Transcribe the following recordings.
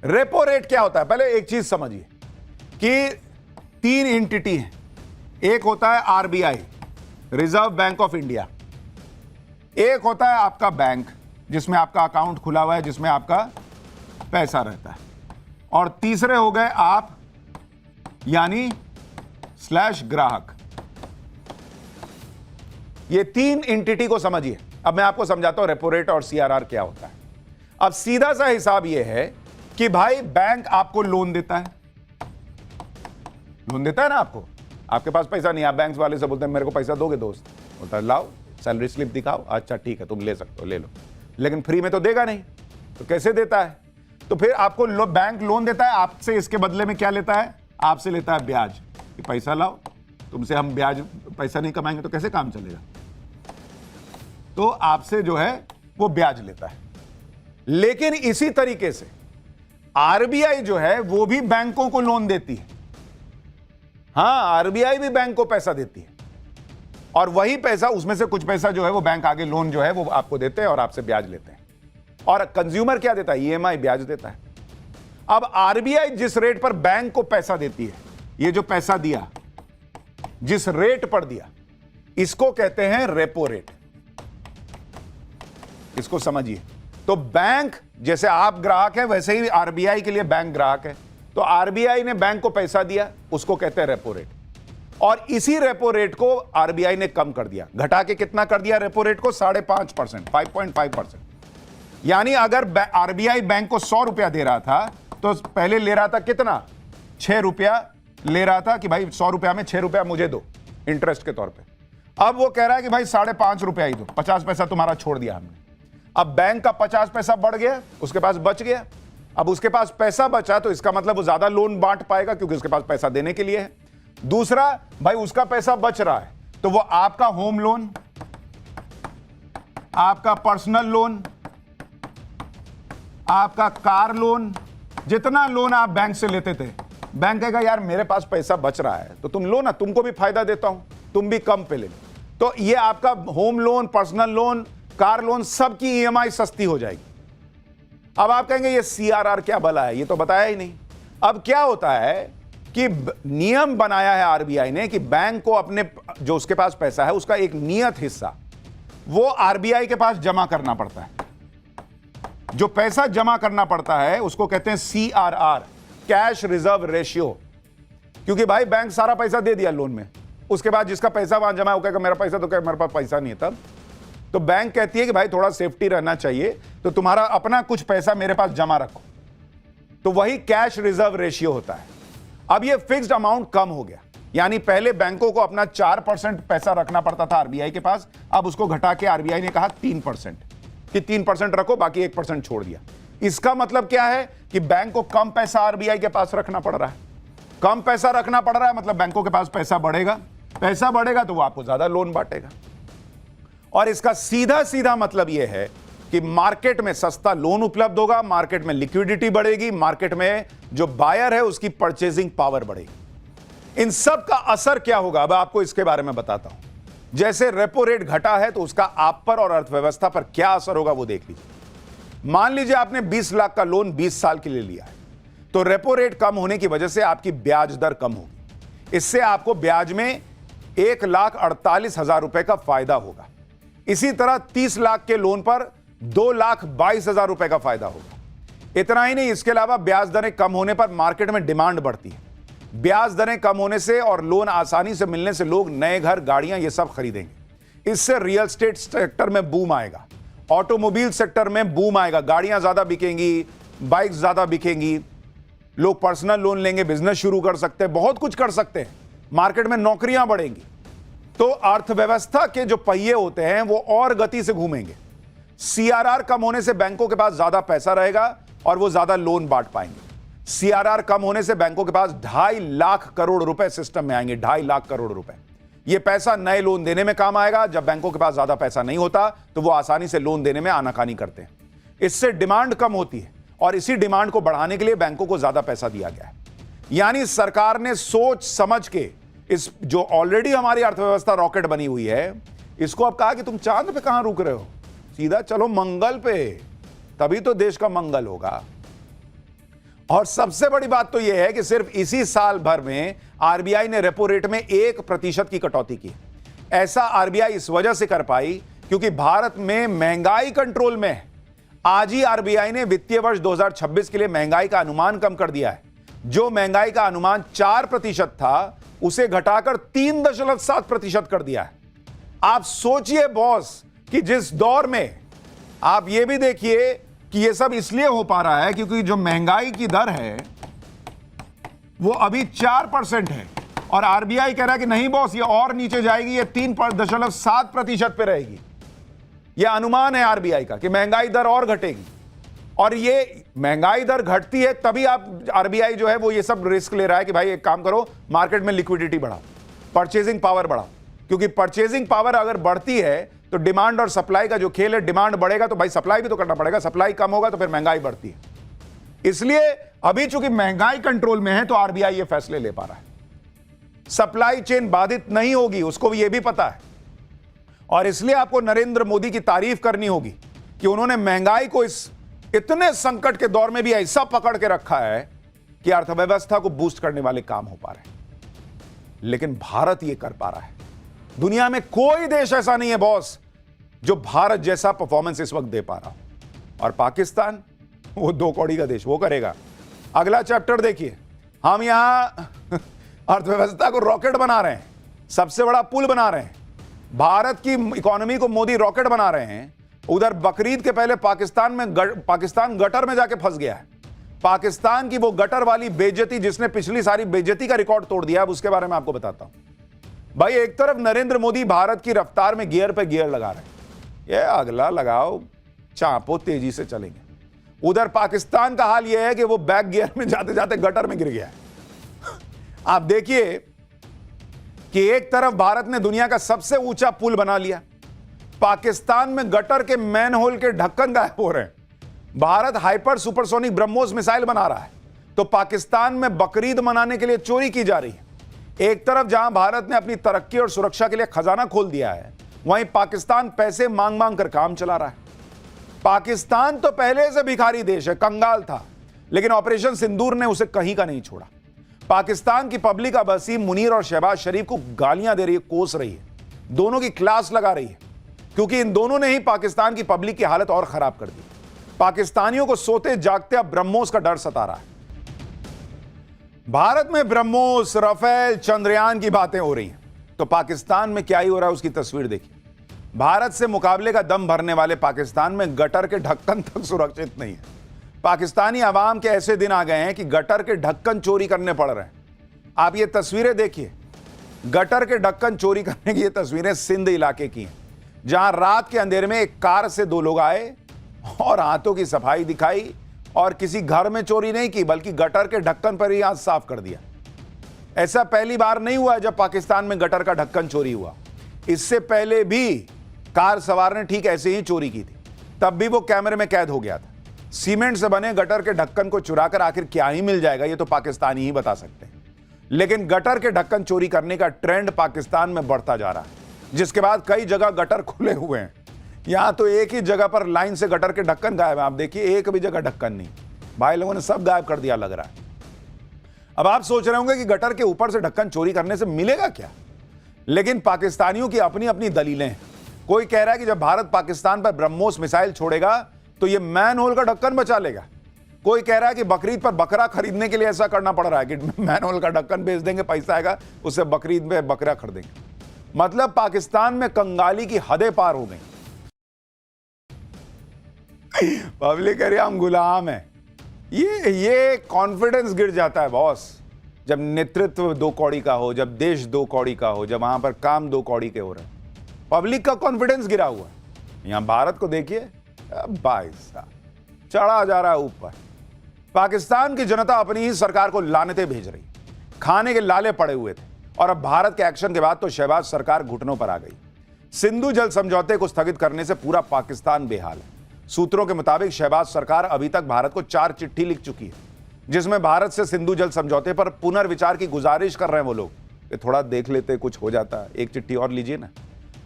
Repo rate क्या होता है? पहले एक चीज समझिए कि तीन एंटिटी है। एक होता है RBI, reserve bank of India. एक होता है आपका बैंक जिसमें आपका अकाउंट खुला हुआ है, जिसमें आपका पैसा रहता है। और तीसरे हो गए आप, यानी स्लैश ग्राहक। ये तीन एंटिटी को समझिए। अब मैं आपको समझाता हूं रेपो रेट और सीआरआर क्या होता है। अब सीधा सा हिसाब यह है कि भाई बैंक आपको लोन देता है, ना आपको। आपके पास पैसा नहीं, आप बैंक वाले से बोलते हैं मेरे को पैसा दोगे दोस्त? बोलता है लाओ सैलरी स्लिप दिखाओ, अच्छा ठीक है तुम ले सकते हो, ले लो। लेकिन फ्री में तो देगा नहीं, तो कैसे देता है? तो फिर आपको बैंक लोन देता है, आपसे इसके बदले में क्या लेता है? आपसे लेता है ब्याज, कि पैसा लाओ, तुमसे हम ब्याज पैसा नहीं कमाएंगे तो कैसे काम चलेगा? तो आपसे जो है वो ब्याज लेता है। लेकिन इसी तरीके से आरबीआई जो है वो भी बैंकों को लोन देती है। हां, आरबीआई भी बैंक को पैसा देती है, और वही पैसा, उसमें से कुछ पैसा जो है वो बैंक आगे लोन जो है वो आपको देते हैं और आपसे ब्याज लेते हैं। और कंज्यूमर क्या देता है? ईएमआई, ब्याज देता है। अब आरबीआई जिस रेट पर बैंक को पैसा देती है, ये जो पैसा दिया, जिस रेट पर दिया, इसको कहते हैं रेपो रेट। इसको समझिए। तो बैंक, जैसे आप ग्राहक है वैसे ही आरबीआई के लिए बैंक ग्राहक है। तो आरबीआई ने बैंक को पैसा दिया, उसको कहते हैं रेपो रेट। और इसी रेपो रेट को आरबीआई ने कम कर दिया, घटा के कितना कर दिया रेपो रेट को? 5.5%, 5.5%। यानी अगर आरबीआई बैंक को 100 रुपया दे रहा था, तो पहले ले रहा था कितना? 6 रुपया ले रहा था कि भाई 100 रुपया में 6 रुपया मुझे दो इंटरेस्ट के तौर पे। अब वो कह रहा है कि भाई 5.5 रुपया ही दो, 50 पैसा तुम्हारा छोड़ दिया हमने। अब बैंक का 50 पैसा बढ़ गया, उसके पास बच गया। अब उसके पास पैसा बचा तो इसका मतलब वो ज्यादा लोन बांट पाएगा क्योंकि उसके पास पैसा देने के लिए है। दूसरा, भाई उसका पैसा बच रहा है तो वो आपका होम लोन, आपका पर्सनल लोन, आपका कार लोन, जितना लोन आप बैंक से लेते थे, बैंक कहेगा यार मेरे पास पैसा बच रहा है तो तुम लो ना, तुमको भी फायदा देता हूं, तुम भी कम पे ले लो। तो ये आपका home loan, personal loan, car loan, सबकी ईएमआई सस्ती हो जाएगी। अब आप कहेंगे ये सीआरआर क्या भला है, ये तो बताया ही नहीं। अब क्या होता है कि नियम बनाया है आरबीआई ने कि बैंक को अपने जो उसके पास पैसा है उसका एक नियत हिस्सा वो आरबीआई के पास जमा करना पड़ता है। जो पैसा जमा करना पड़ता है उसको कहते हैं सीआरआर, कैश रिजर्व रेशियो। क्योंकि भाई बैंक सारा पैसा दे दिया लोन में, उसके बाद जिसका पैसा वहां जमा है वो कहेगा मेरा पैसा, तो क्या मेरे पास पैसा नहीं है। तब तो बैंक कहती है कि भाई थोड़ा सेफ्टी रहना चाहिए, तो तुम्हारा अपना कुछ पैसा मेरे पास जमा रखो। तो वही कैश रिजर्व रेशियो होता है। अब ये फिक्स्ड अमाउंट कम हो गया, यानी पहले बैंकों को अपना 4% पैसा रखना पड़ता था आरबीआई के पास, अब उसको घटा के आरबीआई ने कहा 3%, कि 3% रखो, बाकी 1% छोड़ दिया। इसका मतलब क्या है कि बैंक को कम पैसा आरबीआई के पास रखना पड़ रहा है। कम पैसा रखना पड़ रहा है मतलब बैंकों के पास पैसा बढ़ेगा, पैसा बढ़ेगा तो वो आपको ज्यादा लोन बांटेगा। और इसका सीधा सीधा मतलब यह है कि मार्केट में सस्ता लोन उपलब्ध होगा, मार्केट में लिक्विडिटी बढ़ेगी, मार्केट में जो बायर है उसकी परचेजिंग पावर बढ़ेगी। इन सब का असर क्या होगा अब आपको इसके बारे में बताता हूं। जैसे रेपो रेट घटा है तो उसका आप पर और अर्थव्यवस्था पर क्या असर होगा वो देख लीजिए। मान लीजिए आपने 20 लाख का लोन 20 साल के लिए लिया है, तो रेपो रेट कम होने की वजह से आपकी ब्याज दर कम होगी। इससे आपको ब्याज में 1,48,000 रुपए का फायदा होगा। इसी तरह 30 लाख के लोन पर 2,22,000 रुपए का फायदा होगा। इतना ही नहीं, इसके अलावा ब्याज दरें कम होने पर मार्केट में डिमांड बढ़ती है। ब्याज दरें कम होने से और लोन आसानी से मिलने से लोग नए घर, गाड़ियां ये सब खरीदेंगे। इससे रियल एस्टेट सेक्टर में बूम आएगा, ऑटोमोबाइल सेक्टर में बूम आएगा, गाड़ियां ज्यादा बिकेंगी, बाइक ज्यादा बिकेंगी, लोग पर्सनल लोन लेंगे, बिजनेस शुरू कर सकते हैं, बहुत कुछ कर सकते हैं, मार्केट में नौकरियां बढ़ेंगी। तो अर्थव्यवस्था के जो पहिए होते हैं वो और गति से घूमेंगे। सीआरआर कम होने से बैंकों के पास ज्यादा पैसा रहेगा और वो ज्यादा लोन बांट पाएंगे। सीआरआर कम होने से बैंकों के पास 2.5 लाख करोड़ रुपए सिस्टम में आएंगे, 2.5 लाख करोड़ रुपए। ये पैसा नए लोन देने में काम आएगा। जब बैंकों के पास ज्यादा पैसा नहीं होता तो वो आसानी से लोन देने में आनाकानी करते हैं। इससे डिमांड कम होती है और इसी डिमांड को बढ़ाने के लिए बैंकों को ज्यादा पैसा दिया गया है। यानी सरकार ने सोच समझ के इस जो ऑलरेडी हमारी अर्थव्यवस्था रॉकेट बनी हुई है, इसको अब कहा कि तुम चांद पे कहां रुक रहे हो, सीधा चलो मंगल पे, तभी तो देश का मंगल होगा। और सबसे बड़ी बात तो यह है कि सिर्फ इसी साल भर में आरबीआई ने रेपो रेट में 1% की कटौती की। ऐसा आरबीआई इस वजह से कर पाई क्योंकि भारत में महंगाई कंट्रोल में है। आज ही आरबीआई ने वित्तीय वर्ष 2026 के लिए महंगाई का अनुमान कम कर दिया है। जो महंगाई का अनुमान 4% था, उसे घटाकर 3.7% कर दिया है। आप सोचिए बॉस कि जिस दौर में, आप यह भी देखिए कि यह सब इसलिए हो पा रहा है क्योंकि जो महंगाई की दर है वो अभी 4% है और आरबीआई कह रहा है कि नहीं बॉस, ये और नीचे जाएगी, ये 3.7% पे रहेगी। यह अनुमान है आरबीआई का कि महंगाई दर और घटेगी। और ये महंगाई दर घटती है तभी आप आरबीआई जो है वो ये सब रिस्क ले रहा है कि भाई एक काम करो, मार्केट में लिक्विडिटी बढ़ाओ, परचेजिंग पावर बढ़ाओ। क्योंकि परचेजिंग पावर अगर बढ़ती है तो डिमांड और सप्लाई का जो खेल है, डिमांड बढ़ेगा तो भाई सप्लाई भी तो करना पड़ेगा, सप्लाई कम होगा तो फिर महंगाई बढ़ती है। इसलिए अभी चूंकि महंगाई कंट्रोल में है तो आरबीआई ये फैसले ले पा रहा है। सप्लाई चेन बाधित नहीं होगी, उसको भी ये भी पता है। और इसलिए आपको नरेंद्र मोदी की तारीफ करनी होगी कि उन्होंने महंगाई को इस इतने संकट के दौर में भी ऐसा पकड़ के रखा है कि अर्थव्यवस्था को बूस्ट करने वाले काम हो पा रहे हैं। लेकिन भारत ये कर पा रहा है। दुनिया में कोई देश ऐसा नहीं है बॉस जो भारत जैसा परफॉर्मेंस इस वक्त दे पा रहा हो। और पाकिस्तान, वो 2 कौड़ी का देश, वो करेगा। अगला चैप्टर देखिए, हम यहां अर्थव्यवस्था को रॉकेट बना रहे हैं, सबसे बड़ा पुल बना रहे हैं, भारत की इकोनॉमी को मोदी रॉकेट बना रहे हैं। उधर बकरीद के पहले पाकिस्तान गटर में जाके फंस गया है। पाकिस्तान की वो गटर वाली बेइज्जती जिसने पिछली सारी बेइज्जती का रिकॉर्ड तोड़ दिया है, उसके बारे में आपको बताता हूं। भाई एक तरफ नरेंद्र मोदी भारत की रफ्तार में गियर पे गियर लगा रहे हैं, ये अगला लगाओ, चांपो, तेजी से चलेंगे। उधर पाकिस्तान का हाल यह है कि वो बैक गियर में जाते जाते गटर में गिर गया है। आप देखिए कि एक तरफ भारत ने दुनिया का सबसे ऊंचा पुल बना लिया, पाकिस्तान में गटर के मैनहोल के ढक्कन गायब हो रहे हैं। Bharat hyper supersonic BrahMos missile बना रहा है तो पाकिस्तान में बकरीद मनाने के लिए चोरी की जा रही है। एक तरफ जहां भारत ने अपनी तरक्की और सुरक्षा के लिए खजाना खोल दिया है, वहीं पाकिस्तान पैसे मांग मांग कर काम चला रहा है। पाकिस्तान तो पहले से भिखारी देश है, कंगाल था, लेकिन ऑपरेशन सिंदूर ने उसे कहीं का नहीं छोड़ा। पाकिस्तान की पब्लिक अब वसीम मुनीर और शहबाज शरीफ को गालियां दे रही है, कोस रही है, दोनों की क्लास लगा रही है, क्योंकि इन दोनों ने ही पाकिस्तान की पब्लिक की हालत और खराब कर दी। पाकिस्तानियों को सोते जागते अब ब्रह्मोस का डर सता रहा है। भारत में ब्रह्मोस, राफेल, चंद्रयान की बातें हो रही हैं, तो पाकिस्तान में क्या ही हो रहा है उसकी तस्वीर देखिए। भारत से मुकाबले का दम भरने वाले पाकिस्तान में गटर के ढक्कन तक सुरक्षित नहीं है। पाकिस्तानी आवाम के ऐसे दिन आ गए हैं कि गटर के ढक्कन चोरी करने पड़ रहे हैं। आप ये तस्वीरें देखिए, गटर के ढक्कन चोरी करने की ये तस्वीरें सिंध इलाके की हैं, जहां रात के अंधेरे में एक कार से 2 लोग आए और हाथों की सफाई दिखाई और किसी घर में चोरी नहीं की, बल्कि गटर के ढक्कन पर ही हाथ साफ कर दिया। ऐसा पहली बार नहीं हुआ है जब पाकिस्तान में गटर का ढक्कन चोरी हुआ। इससे पहले भी कार सवार ने ठीक ऐसे ही चोरी की थी, तब भी वो कैमरे में कैद हो गया था। सीमेंट से बने गटर के ढक्कन को चुराकर आखिर क्या ही मिल जाएगा, ये तो पाकिस्तानी ही बता सकते हैं। लेकिन गटर के ढक्कन चोरी करने का ट्रेंड पाकिस्तान में बढ़ता जा रहा है, जिसके बाद कई जगह गटर खुले हुए हैं। यहां तो एक ही जगह पर लाइन से गटर के ढक्कन गायब है। आप देखिए, एक भी जगह ढक्कन नहीं, भाई लोगों ने सब गायब कर दिया लग रहा है। अब आप सोच रहे होंगे कि गटर के ऊपर से ढक्कन चोरी करने से मिलेगा क्या, लेकिन पाकिस्तानियों की अपनी अपनी दलीलें हैं। कोई कह रहा है कि जब भारत पाकिस्तान पर ब्रह्मोस मिसाइल छोड़ेगा तो यह मैन होल का ढक्कन बचा लेगा। कोई कह रहा है कि बकरीद पर बकरा खरीदने के लिए ऐसा करना पड़ रहा है कि मैन होल का ढक्कन बेच देंगे, पैसा आएगा, उससे बकरीद में बकरा खरीदेंगे। मतलब पाकिस्तान में कंगाली की हदें पार हो गई। पब्लिक कह रही हम गुलाम हैं। ये कॉन्फिडेंस गिर जाता है बॉस, जब नेतृत्व 2 कौड़ी का हो, जब देश 2 कौड़ी का हो, जब वहां पर काम 2 कौड़ी के हो रहे हैं। पब्लिक का कॉन्फिडेंस गिरा हुआ है। यहां भारत को देखिए, भाई साहब चढ़ा जा रहा है ऊपर। पाकिस्तान की जनता अपनी ही सरकार को लानतें भेज रही, खाने के लाले पड़े हुए थे, और अब भारत के एक्शन के बाद तो शहबाज सरकार घुटनों पर आ गई। सिंधु जल समझौते को स्थगित करने से पूरा पाकिस्तान बेहाल है। सूत्रों के मुताबिक शहबाज सरकार अभी तक भारत को 4 चिट्ठी लिख चुकी है, जिसमें भारत से सिंधु जल समझौते पर पुनर्विचार की गुजारिश कर रहे हैं वो लोग कि थोड़ा देख लेते, कुछ हो जाता, एक चिट्ठी और लीजिए ना।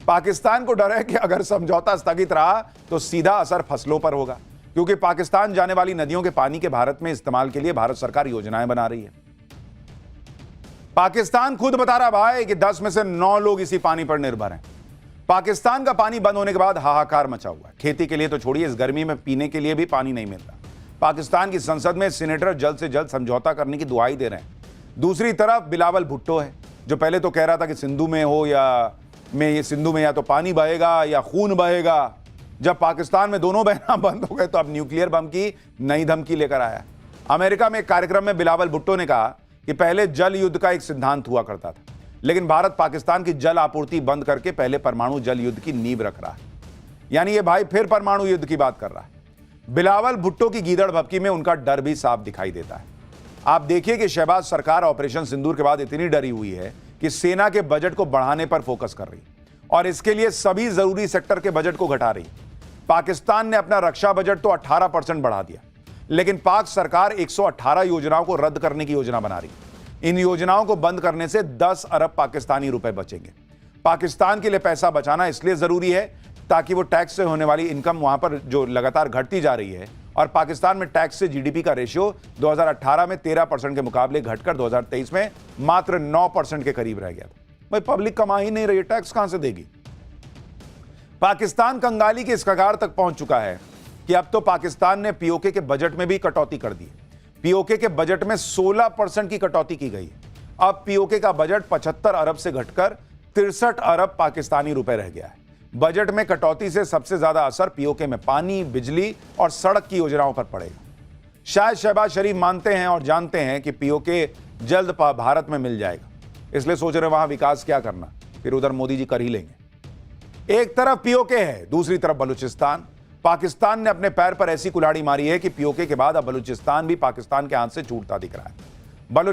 पाकिस्तान को डर है कि अगर समझौता स्थगित रहा तो सीधा असर फसलों पर होगा, क्योंकि पाकिस्तान जाने वाली नदियों के पानी के भारत में इस्तेमाल के लिए भारत सरकार योजनाएं बना रही है। पाकिस्तान खुद बता रहा भाई कि 10 में से 9 लोग इसी पानी पर निर्भर हैं। पाकिस्तान का पानी बंद होने के बाद हाहाकार मचा हुआ है। खेती के लिए तो छोड़िए, इस गर्मी में पीने के लिए भी पानी नहीं मिल रहा। पाकिस्तान की संसद में सीनेटर जल्द से जल्द समझौता करने की दुआई दे रहे हैं। दूसरी तरफ बिलावल भुट्टो है, जो पहले तो कह रहा था कि सिंधु में हो या सिंधु में या तो पानी बहेगा या खून बहेगा। जब पाकिस्तान में दोनों बहना बंद हो गए तो अब न्यूक्लियर बम की नई धमकी लेकर आया। अमेरिका में एक कार्यक्रम में बिलावल भुट्टो ने कहा कि पहले जल युद्ध का एक सिद्धांत हुआ करता था, लेकिन भारत पाकिस्तान की जल आपूर्ति बंद करके पहले परमाणु जल युद्ध की नींव रख रहा है। यानी ये भाई फिर परमाणु युद्ध की बात कर रहा है। बिलावल भुट्टो की गीदड़ भभकी में उनका डर भी साफ दिखाई देता है। आप देखिए कि शहबाज सरकार ऑपरेशन सिंदूर के बाद इतनी डरी हुई है कि सेना के बजट को बढ़ाने पर फोकस कर रही और इसके लिए सभी जरूरी सेक्टर के बजट को घटा रही। पाकिस्तान ने अपना रक्षा बजट तो 18% बढ़ा दिया, लेकिन पाक सरकार 118 योजनाओं को रद्द करने की योजना बना रही। इन योजनाओं को बंद करने से 10 अरब पाकिस्तानी रुपए बचेंगे। पाकिस्तान के लिए पैसा बचाना इसलिए जरूरी है ताकि वो टैक्स से होने वाली इनकम वहां पर जो लगातार घटती जा रही है, और पाकिस्तान में टैक्स से जीडीपी का रेशियो 2018 में 13% के मुकाबले घटकर 2023 में मात्र 9% के करीब रह गया था। भाई पब्लिक कमा ही नहीं रही, टैक्स कहां से देगी? पाकिस्तान कंगाली के इस कगार तक पहुंच चुका है कि अब तो पाकिस्तान ने पीओके के बजट में भी कटौती कर दी। पीओके के बजट में 16% की कटौती की गई। अब पीओके का बजट 75 अरब से घटकर 63 अरब पाकिस्तानी रुपए रह गया है। बजट में कटौती से सबसे ज्यादा असर पीओके में पानी, बिजली और सड़क की योजनाओं पर पड़ेगा। शायद शहबाज शरीफ मानते हैं और जानते हैं कि पीओके जल्द भारत में मिल जाएगा, इसलिए सोच रहे वहां विकास क्या करना, फिर उधर मोदी जी कर ही लेंगे। एक तरफ पीओके है, दूसरी तरफ बलूचिस्तान। पाकिस्तान ने अपने पैर पर ऐसी कुल्हाड़ी मारी है कि पीओके के बाद अब बलूचिस्तान भी पाकिस्तान के हाथ से छूटता दिख रहा है।